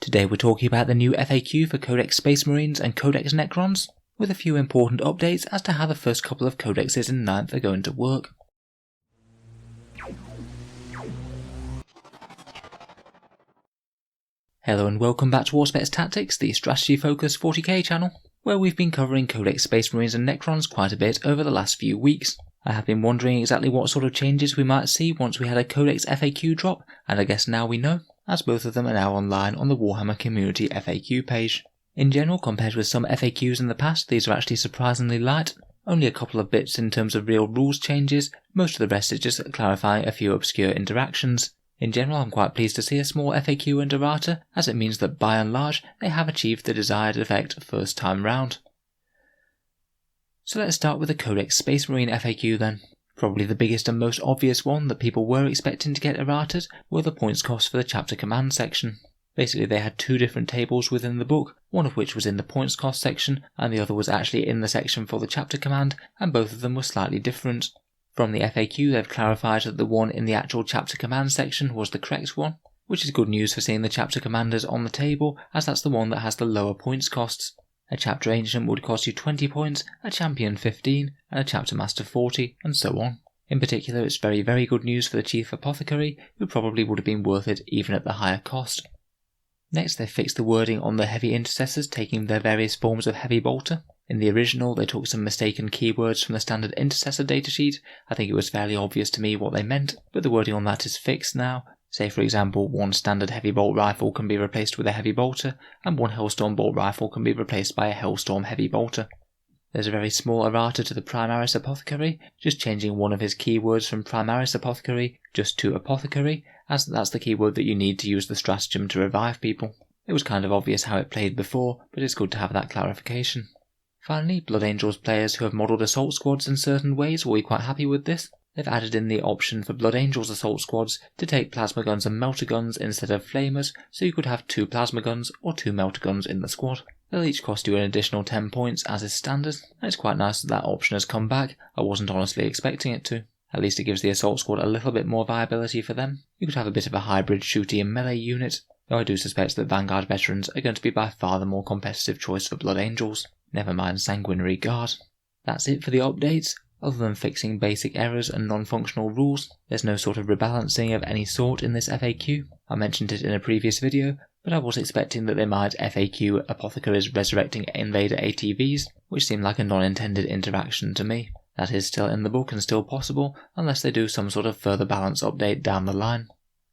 Today we're talking about the new FAQ for Codex Space Marines and Codex Necrons, with a few important updates as to how the first couple of codexes in 9th are going to work. Hello and welcome back to Auspex Tactics, the strategy-focused 40k channel, where we've been covering Codex Space Marines and Necrons quite a bit over the last few weeks. I have been wondering exactly what sort of changes we might see once we had a Codex FAQ drop, and I guess now we know, as both of them are now online on the Warhammer community FAQ page. In general, compared with some FAQs in the past, these are actually surprisingly light. Only a couple of bits in terms of real rules changes, most of the rest is just clarifying a few obscure interactions. In general, I'm quite pleased to see a small FAQ and Errata, as it means that by and large they have achieved the desired effect first time round. So let's start with the Codex Space Marine FAQ then. Probably the biggest and most obvious one that people were expecting to get errated were the points cost for the chapter command section. Basically they had two different tables within the book, one of which was in the points cost section and the other was actually in the section for the chapter command, and both of them were slightly different. From the FAQ they've clarified that the one in the actual chapter command section was the correct one, which is good news for seeing the chapter commanders on the table, as that's the one that has the lower points costs. A chapter ancient would cost you 20 points, a champion 15, and a chapter master 40, and so on. In particular, it's very good news for the chief apothecary, who probably would have been worth it even at the higher cost. Next, they fixed the wording on the heavy intercessors taking their various forms of heavy bolter. In the original, they took some mistaken keywords from the standard intercessor datasheet. I think it was fairly obvious to me what they meant, but the wording on that is fixed now. Say for example, one standard heavy bolt rifle can be replaced with a heavy bolter, and one Hellstorm bolt rifle can be replaced by a Hellstorm heavy bolter. There's a very small errata to the Primaris Apothecary, just changing one of his keywords from Primaris Apothecary just to Apothecary, as that's the keyword that you need to use the stratagem to revive people. It was kind of obvious how it played before, but it's good to have that clarification. Finally, Blood Angels players who have modelled assault squads in certain ways will be quite happy with this. They've added in the option for Blood Angels assault squads to take plasma guns and melter guns instead of flamers, so you could have 2 plasma guns or 2 melter guns in the squad. They'll each cost you an additional 10 points as is standard, and it's quite nice that that option has come back. I wasn't honestly expecting it to. At least it gives the assault squad a little bit more viability for them. You could have a bit of a hybrid shooty and melee unit, though I do suspect that Vanguard veterans are going to be by far the more competitive choice for Blood Angels. Never mind Sanguinary Guard. That's it for the updates. Other than fixing basic errors and non-functional rules, there's no sort of rebalancing of any sort in this FAQ. I mentioned it in a previous video, but I was expecting that they might FAQ Apothecaries resurrecting Invader ATVs, which seemed like a non-intended interaction to me. That is still in the book and still possible, unless they do some sort of further balance update down the line.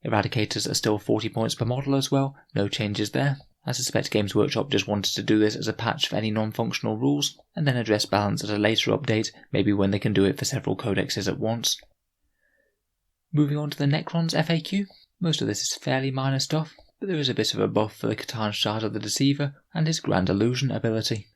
Eradicators are still 40 points per model as well, no changes there. I suspect Games Workshop just wanted to do this as a patch for any non-functional rules, and then address balance at a later update, maybe when they can do it for several codexes at once. Moving on to the Necrons FAQ, most of this is fairly minor stuff, but there is a bit of a buff for the Catan Shard of the Deceiver and his Grand Illusion ability.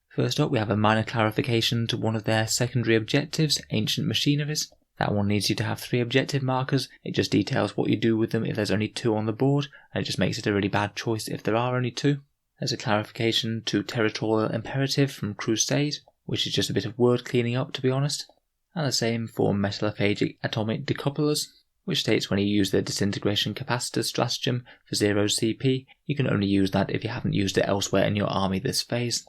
First up we have a minor clarification to one of their secondary objectives, Ancient Machineries. That one needs you to have 3 objective markers. It just details what you do with them if there's only 2 on the board, and it just makes it a really bad choice if there are only 2. There's a clarification to Territorial Imperative from Crusade, which is just a bit of word cleaning up to be honest. And the same for Metallophagic Atomic Decouplers, which states when you use the Disintegration Capacitor stratagem for 0 CP, you can only use that if you haven't used it elsewhere in your army this phase.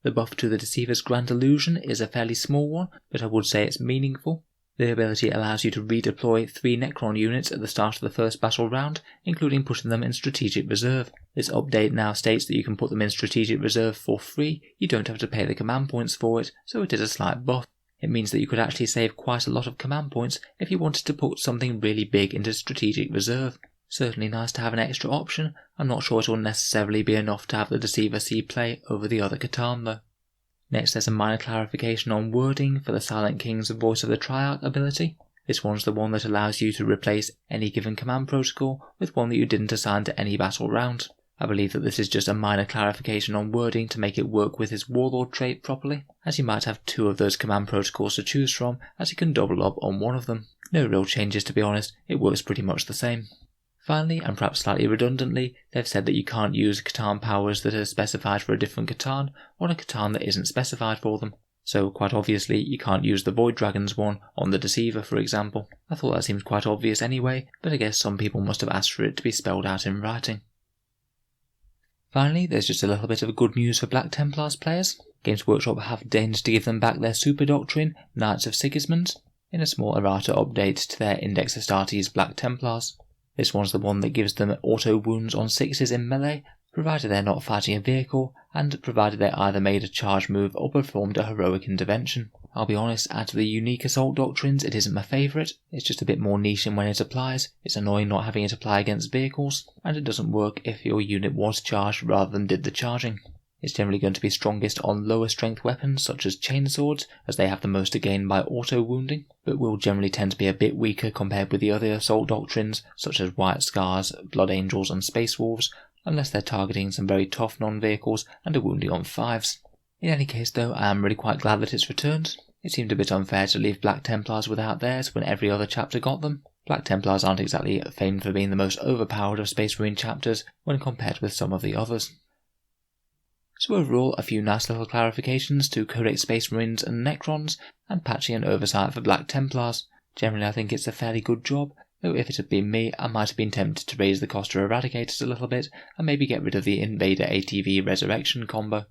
The buff to the Deceiver's Grand Illusion is a fairly small one, but I would say it's meaningful. The ability allows you to redeploy 3 Necron units at the start of the first battle round, including putting them in Strategic Reserve. This update now states that you can put them in Strategic Reserve for free, you don't have to pay the command points for it, so it is a slight buff. It means that you could actually save quite a lot of command points if you wanted to put something really big into Strategic Reserve. Certainly nice to have an extra option. I'm not sure it will necessarily be enough to have the Deceiver see play over the other Catan though. Next there's a minor clarification on wording for the Silent King's Voice of the Triarch ability. This one's the one that allows you to replace any given command protocol with one that you didn't assign to any battle round. I believe that this is just a minor clarification on wording to make it work with his Warlord trait properly, as you might have 2 of those command protocols to choose from, as you can double up on one of them. No real changes to be honest, it works pretty much the same. Finally, and perhaps slightly redundantly, they've said that you can't use Catan powers that are specified for a different Catan on a Catan that isn't specified for them. So quite obviously you can't use the Void Dragons one on the Deceiver for example. I thought that seemed quite obvious anyway, but I guess some people must have asked for it to be spelled out in writing. Finally, there's just a little bit of good news for Black Templars players. Games Workshop have deigned to give them back their super doctrine, Knights of Sigismund, in a small errata update to their Index Astartes Black Templars. This one's the one that gives them auto wounds on 6s in melee, provided they're not fighting a vehicle, and provided they either made a charge move or performed a heroic intervention. I'll be honest, out of the unique assault doctrines, it isn't my favourite. It's just a bit more niche in when it applies. It's annoying not having it apply against vehicles, and it doesn't work if your unit was charged rather than did the charging. It's generally going to be strongest on lower strength weapons such as chainswords, as they have the most to gain by auto wounding, but will generally tend to be a bit weaker compared with the other assault doctrines such as White Scars, Blood Angels and Space Wolves, unless they're targeting some very tough non-vehicles and are wounding on 5s. In any case though, I am really quite glad that it's returned. It seemed a bit unfair to leave Black Templars without theirs when every other chapter got them. Black Templars aren't exactly famed for being the most overpowered of Space Marine chapters when compared with some of the others. So overall, a few nice little clarifications to Codex Space Marines and Necrons, and patching and oversight for Black Templars. Generally I think it's a fairly good job, though if it had been me, I might have been tempted to raise the cost of Eradicators a little bit, and maybe get rid of the Invader ATV Resurrection combo.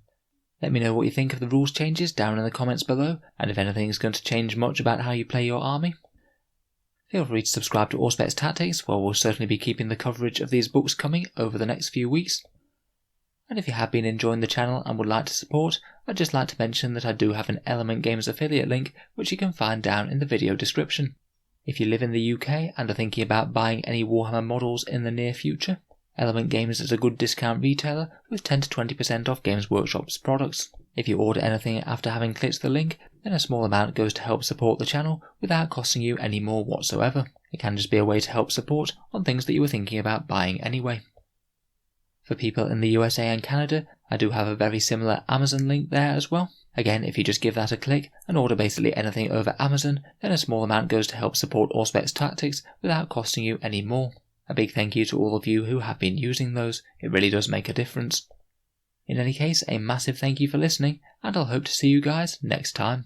Let me know what you think of the rules changes down in the comments below, and if anything is going to change much about how you play your army. Feel free to subscribe to Auspex Tactics, where we'll certainly be keeping the coverage of these books coming over the next few weeks. And if you have been enjoying the channel and would like to support, I'd just like to mention that I do have an Element Games affiliate link which you can find down in the video description. If you live in the UK and are thinking about buying any Warhammer models in the near future, Element Games is a good discount retailer with 10 to 20% off Games Workshop's products. If you order anything after having clicked the link, then a small amount goes to help support the channel without costing you any more whatsoever. It can just be a way to help support on things that you were thinking about buying anyway. For people in the USA and Canada, I do have a very similar Amazon link there as well. Again, if you just give that a click and order basically anything over Amazon, then a small amount goes to help support Auspex Tactics without costing you any more. A big thank you to all of you who have been using those, it really does make a difference. In any case, a massive thank you for listening, and I'll hope to see you guys next time.